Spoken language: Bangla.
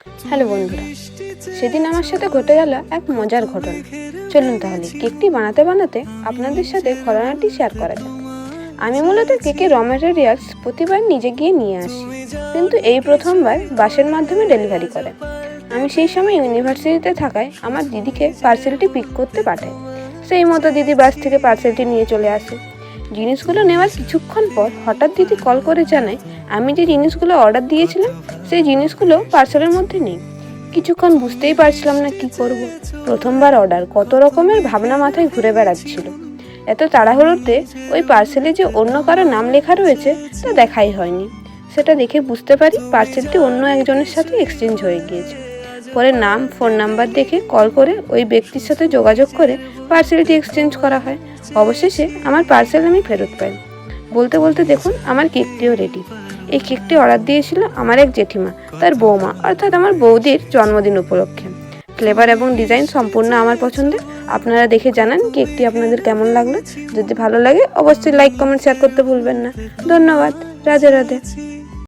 হ্যালো বন্ধুরা, সেদিন আমার সাথে ঘটে গেল এক মজার ঘটনা। চলুন তাহলে কেকটি বানাতে বানাতে আপনাদের সাথে ঘটনাটি শেয়ার করা যাক। আমি মূলত কেকের র ম্যাটেরিয়ালস প্রতিবার নিজে গিয়ে নিয়ে আসি, কিন্তু এই প্রথমবার বাসের মাধ্যমে ডেলিভারি করে। আমি সেই সময় ইউনিভার্সিটিতে থাকায় আমার দিদিকে পার্সেলটি পিক করতে পাঠাই। সেই মতো দিদি বাস থেকে পার্সেলটি নিয়ে চলে আসে। জিনিসগুলো নেওয়ার কিছুক্ষণ পর হঠাৎ দিদি কল করে জানায় আমি যে জিনিসগুলো অর্ডার দিয়েছিলাম সেই জিনিসগুলো পার্সেলের মধ্যে নেই। কিছুক্ষণ বুঝতেই পারছিলাম না কি করব। প্রথমবার অর্ডার, কত রকমের ভাবনা মাথায় ঘুরে বেড়াচ্ছিল। এত তাড়াহুড়োতে ওই পার্সেলে যে অন্য কারো নাম লেখা রয়েছে তা দেখাই হয়নি। সেটা দেখে বুঝতে পারি পার্সেলটি অন্য একজনের সাথে এক্সচেঞ্জ হয়ে গিয়েছে। পরে নাম, ফোন নাম্বার দেখে কল করে ওই ব্যক্তির সাথে যোগাযোগ করে পার্সেলটি এক্সচেঞ্জ করা হয়। অবশেষে আমার পার্সেল আমি ফেরত পাই। বলতে বলতে দেখুন আমার কেকটিও রেডি। এই কেকটি অর্ডার দিয়েছিল আমার এক জেঠিমা, তার বৌমা অর্থাৎ আমার বৌদির জন্মদিন উপলক্ষে। ফ্লেভার এবং ডিজাইন সম্পূর্ণ আমার পছন্দের। আপনারা দেখে জানান কেকটি আপনাদের কেমন লাগলো। যদি ভালো লাগে অবশ্যই লাইক, কমেন্ট, শেয়ার করতে ভুলবেন না। ধন্যবাদ। রাধে রাধে।